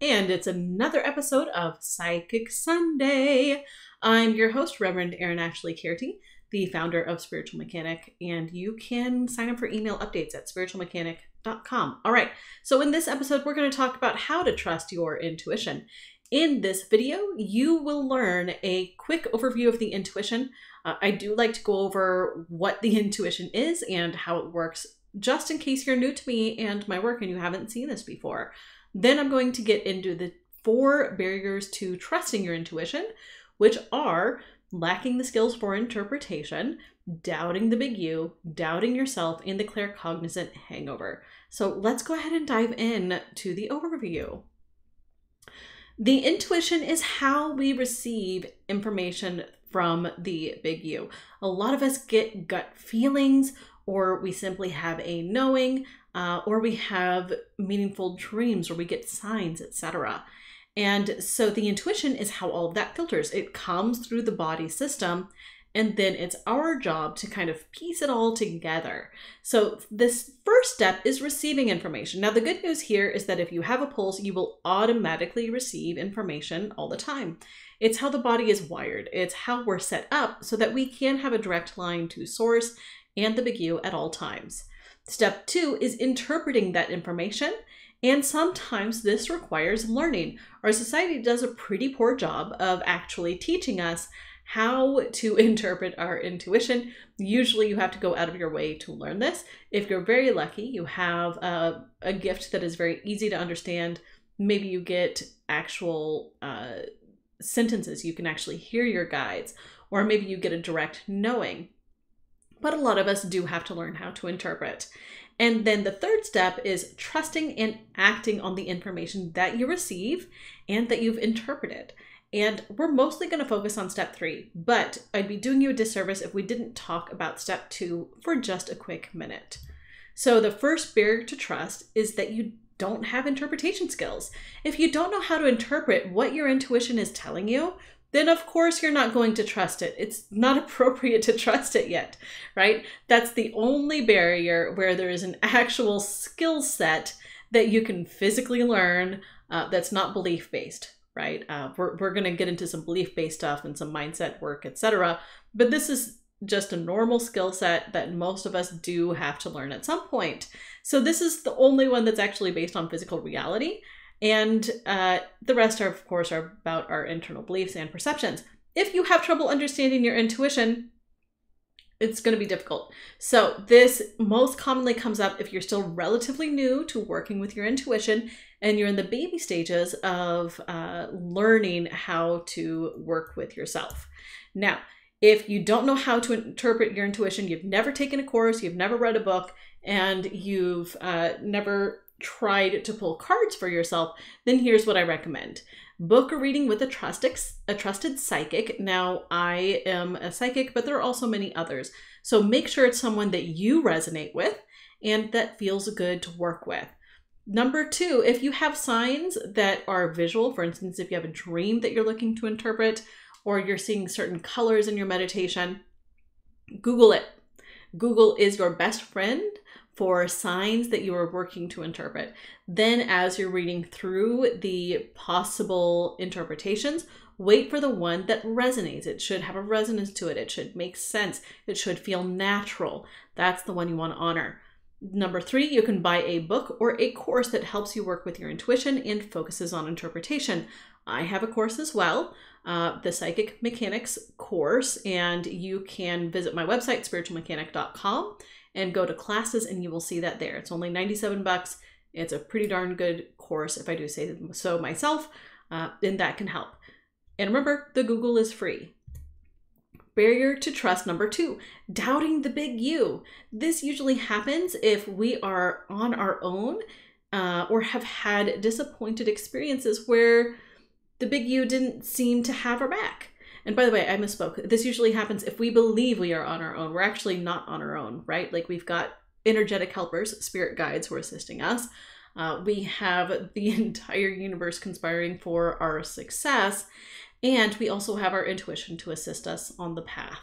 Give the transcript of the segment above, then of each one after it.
And it's another episode of Psychic Sunday. I'm your host, Reverend Erin-Ashley, the founder of Spiritual Mechanic, and you can sign up for email updates at spiritualmechanic.com. All right, so in this episode, we're going to talk about how to trust your intuition. In this video, you will learn a quick overview of the intuition. I do like to go over what the intuition is and how it works, just in case you're new to me and my work and you haven't seen this before. Then I'm going to get into the 4 barriers to trusting your intuition, which are lacking the skills for interpretation, doubting the big you, doubting yourself, and the claircognizant hangover. So let's go ahead and dive in to the overview. The intuition is how we receive information from the big you. A lot of us get gut feelings, or we simply have a knowing, or we have meaningful dreams, or we get signs, etc. And so the intuition is how all of that filters. It comes through the body system, and then it's our job to kind of piece it all together. So this first step is receiving information. Now, the good news here is that if you have a pulse, you will automatically receive information all the time. It's how the body is wired. It's how we're set up so that we can have a direct line to source and the big you at all times. Step 2 is interpreting that information. And sometimes this requires learning. Our society does a pretty poor job of actually teaching us how to interpret our intuition. Usually you have to go out of your way to learn this. If you're very lucky, you have a gift that is very easy to understand. Maybe you get actual sentences. You can actually hear your guides, or maybe you get a direct knowing. But a lot of us do have to learn how to interpret. And then the third step is trusting and acting on the information that you receive and that you've interpreted. And we're mostly going to focus on step 3, but I'd be doing you a disservice if we didn't talk about step 2 for just a quick minute. So the first barrier to trust is that you don't have interpretation skills. If you don't know how to interpret what your intuition is telling you, then of course you're not going to trust it. It's not appropriate to trust it yet, right? That's the only barrier where there is an actual skill set that you can physically learn that's not belief-based, right? We're going to get into some belief-based stuff and some mindset work, etc. But this is just a normal skill set that most of us do have to learn at some point. So this is the only one that's actually based on physical reality. And the rest are, of course, are about our internal beliefs and perceptions. If you have trouble understanding your intuition, it's going to be difficult. So this most commonly comes up if you're still relatively new to working with your intuition and you're in the baby stages of learning how to work with yourself. Now, if you don't know how to interpret your intuition, you've never taken a course, you've never read a book, and you've never tried to pull cards for yourself, then here's what I recommend. Book a reading with a trusted psychic. Now, I am a psychic, but there are also many others. So make sure it's someone that you resonate with and that feels good to work with. Number 2, if you have signs that are visual, for instance, if you have a dream that you're looking to interpret, or you're seeing certain colors in your meditation, Google it. Google is your best friend for signs that you are working to interpret. Then as you're reading through the possible interpretations, wait for the one that resonates. It should have a resonance to it. It should make sense. It should feel natural. That's the one you want to honor. Number 3, you can buy a book or a course that helps you work with your intuition and focuses on interpretation. I have a course as well, the Psychic Mechanics course, and you can visit my website, spiritualmechanic.com, and go to classes, and you will see that there. It's only $97. It's a pretty darn good course, if I do say so myself, and that can help. And remember, the Google is free. Barrier to trust number 2, doubting the big you. This usually happens if we are on our own or have had disappointed experiences where the big you didn't seem to have our back. And by the way, I misspoke. This usually happens if we believe we are on our own. We're actually not on our own, right? Like we've got energetic helpers, spirit guides who are assisting us. We have the entire universe conspiring for our success. And we also have our intuition to assist us on the path.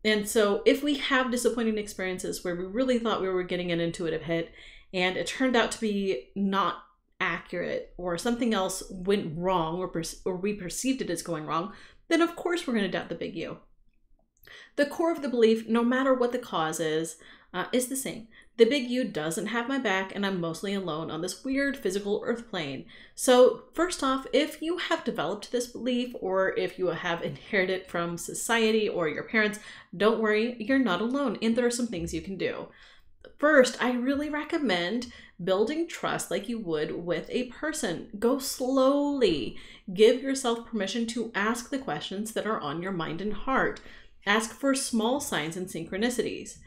And so if we have disappointing experiences where we really thought we were getting an intuitive hit and it turned out to be not inaccurate or something else went wrong or we perceived it as going wrong, then of course we're going to doubt the big you. The core of the belief, no matter what the cause is the same. The big you doesn't have my back, and I'm mostly alone on this weird physical earth plane. So first off, if you have developed this belief, or if you have inherited it from society or your parents, don't worry, you're not alone, and there are some things you can do. First, I really recommend building trust like you would with a person. Go slowly. Give yourself permission to ask the questions that are on your mind and heart. Ask for small signs and synchronicities.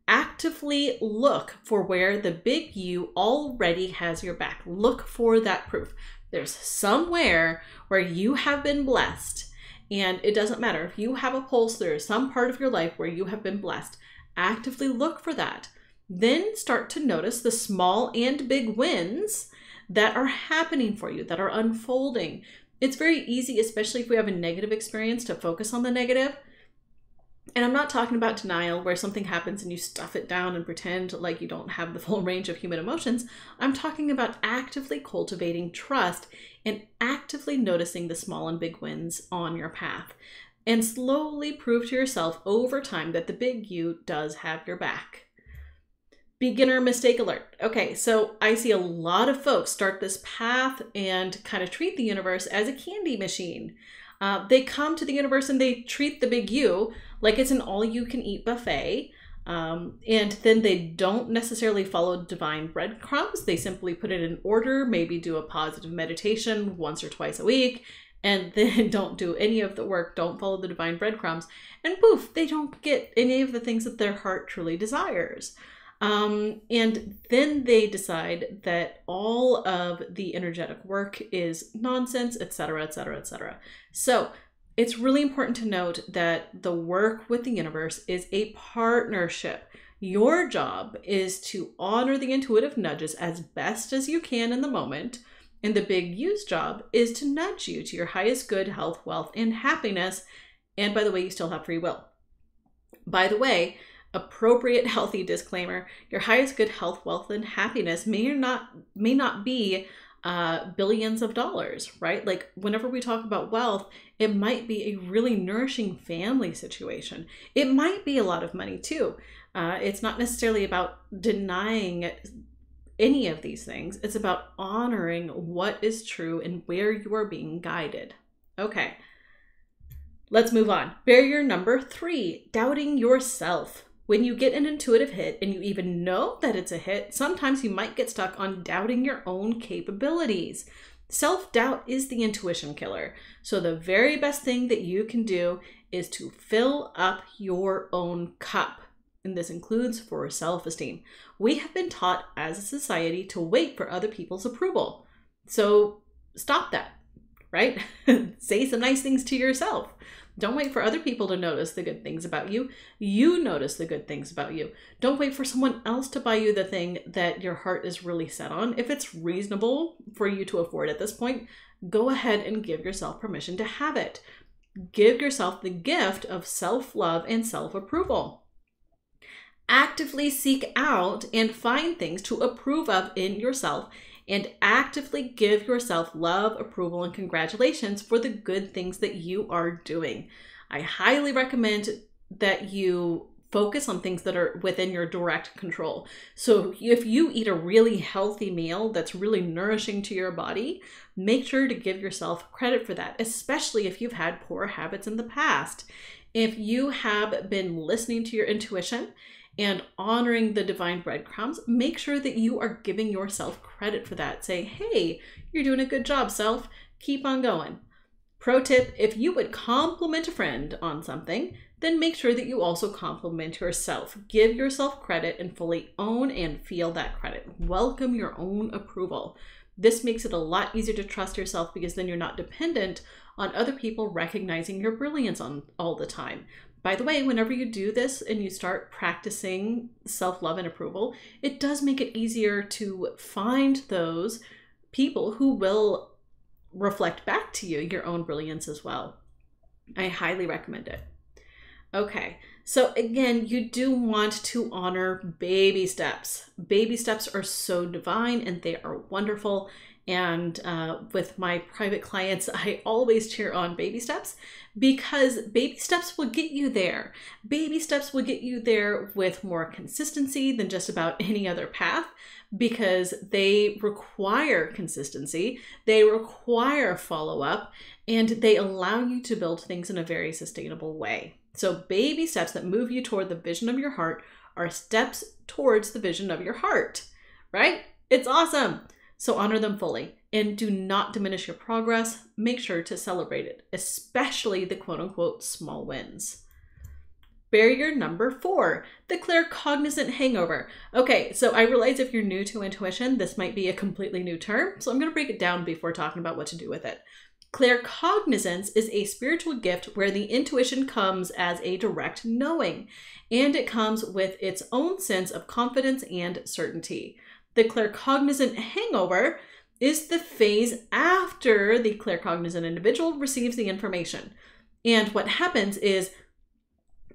Actively look for where the big you already has your back. Look for that proof. There's somewhere where you have been blessed, and it doesn't matter if you have a pulse, there is some part of your life where you have been blessed. Actively look for that. Then start to notice the small and big wins that are happening for you, that are unfolding. It's very easy, especially if we have a negative experience, to focus on the negative. And I'm not talking about denial, where something happens and you stuff it down and pretend like you don't have the full range of human emotions. I'm talking about actively cultivating trust and actively noticing the small and big wins on your path. And slowly prove to yourself over time that the big you does have your back. Beginner mistake alert. Okay, so I see a lot of folks start this path and kind of treat the universe as a candy machine. They come to the universe and they treat the big you like it's an all-you-can-eat buffet, and then they don't necessarily follow divine breadcrumbs. They simply put it in order, maybe do a positive meditation once or twice a week, and then don't do any of the work, don't follow the divine breadcrumbs, and poof, they don't get any of the things that their heart truly desires. And then they decide that all of the energetic work is nonsense, etc., etc., etc. So it's really important to note that the work with the universe is a partnership. Your job is to honor the intuitive nudges as best as you can in the moment, and the big you's job is to nudge you to your highest good, health, wealth, and happiness. And by the way, you still have free will. By the way, appropriate healthy disclaimer, your highest good health, wealth, and happiness may not be billions of dollars, right? Like whenever we talk about wealth, it might be a really nourishing family situation. It might be a lot of money too. It's not necessarily about denying any of these things. It's about honoring what is true and where you are being guided. Okay, let's move on. Barrier number 3, doubting yourself. When you get an intuitive hit and you even know that it's a hit, sometimes you might get stuck on doubting your own capabilities. Self-doubt is the intuition killer. So the very best thing that you can do is to fill up your own cup. And this includes for self-esteem. We have been taught as a society to wait for other people's approval. So stop that, right? Say some nice things to yourself. Don't wait for other people to notice the good things about you. You notice the good things about you. Don't wait for someone else to buy you the thing that your heart is really set on. If it's reasonable for you to afford at this point, go ahead and give yourself permission to have it. Give yourself the gift of self-love and self-approval. Actively seek out and find things to approve of in yourself, and actively give yourself love, approval, and congratulations for the good things that you are doing. I highly recommend that you focus on things that are within your direct control. So if you eat a really healthy meal that's really nourishing to your body, make sure to give yourself credit for that, especially if you've had poor habits in the past. If you have been listening to your intuition and honoring the divine breadcrumbs, make sure that you are giving yourself credit for that. Say, hey, you're doing a good job, self. Keep on going. Pro tip, if you would compliment a friend on something, then make sure that you also compliment yourself. Give yourself credit and fully own and feel that credit. Welcome your own approval. This makes it a lot easier to trust yourself, because then you're not dependent on other people recognizing your brilliance all the time. By the way, whenever you do this and you start practicing self-love and approval, it does make it easier to find those people who will reflect back to you your own brilliance as well. I highly recommend it. Okay, so again, you do want to honor baby steps. Baby steps are so divine and they are wonderful. And with my private clients, I always cheer on baby steps because baby steps will get you there. Baby steps will get you there with more consistency than just about any other path because they require consistency, they require follow-up, and they allow you to build things in a very sustainable way. So baby steps that move you toward the vision of your heart are steps towards the vision of your heart, right? It's awesome. So honor them fully and do not diminish your progress. Make sure to celebrate it, especially the quote unquote small wins. Barrier number 4, the claircognizant hangover. Okay, so I realize if you're new to intuition, this might be a completely new term. So I'm going to break it down before talking about what to do with it. Claircognizance is a spiritual gift where the intuition comes as a direct knowing, and it comes with its own sense of confidence and certainty. The claircognizant hangover is the phase after the claircognizant individual receives the information. And what happens is,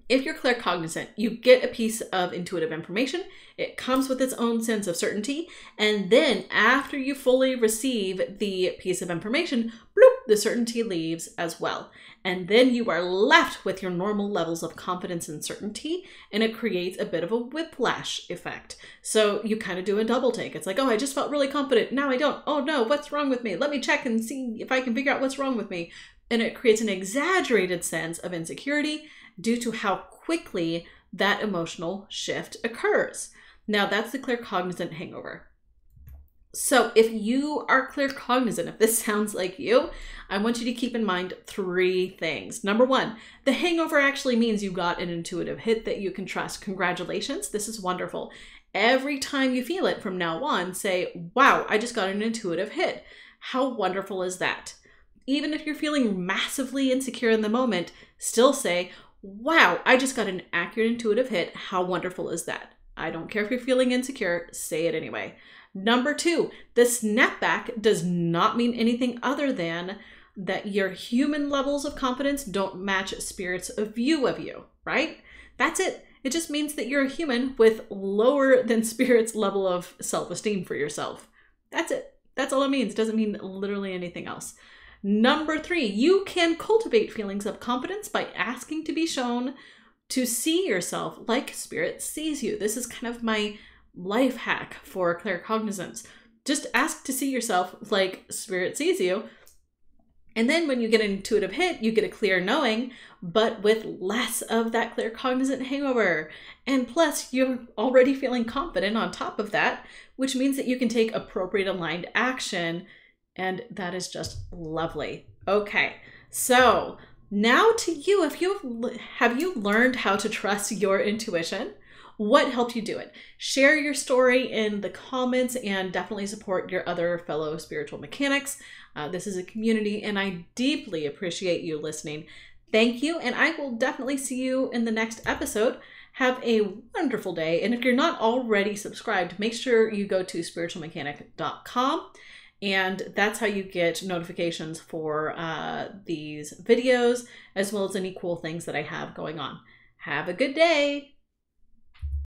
if you're claircognizant, you get a piece of intuitive information. It comes with its own sense of certainty. And then after you fully receive the piece of information, bloop, the certainty leaves as well. And then you are left with your normal levels of confidence and certainty, and it creates a bit of a whiplash effect. So you kind of do a double take. It's like, oh, I just felt really confident. Now I don't. Oh no, what's wrong with me? Let me check and see if I can figure out what's wrong with me. And it creates an exaggerated sense of insecurity due to how quickly that emotional shift occurs. Now that's the claircognizant hangover. So if you are claircognizant, if this sounds like you, I want you to keep in mind 3 things. Number 1, the hangover actually means you got an intuitive hit that you can trust. Congratulations, this is wonderful. Every time you feel it from now on, say, wow, I just got an intuitive hit. How wonderful is that? Even if you're feeling massively insecure in the moment, still say, wow, I just got an accurate intuitive hit. How wonderful is that? I don't care if you're feeling insecure, say it anyway. Number 2, the snapback does not mean anything other than that your human levels of confidence don't match spirit's view of you, right? That's it. It just means that you're a human with lower than spirit's level of self-esteem for yourself. That's it. That's all it means. It doesn't mean literally anything else. Number 3, you can cultivate feelings of confidence by asking to be shown to see yourself like spirit sees you. This is kind of my life hack for claircognizance. Just ask to see yourself like spirit sees you. And then when you get an intuitive hit, you get a clear knowing, but with less of that claircognizant hangover. And plus, you're already feeling confident on top of that, which means that you can take appropriate aligned action. And that is just lovely. Okay, so now to you, have you learned how to trust your intuition? What helped you do it? Share your story in the comments and definitely support your other fellow spiritual mechanics. This is a community and I deeply appreciate you listening. Thank you, and I will definitely see you in the next episode. Have a wonderful day, and if you're not already subscribed, make sure you go to spiritualmechanic.com. And that's how you get notifications for these videos, as well as any cool things that I have going on. Have a good day.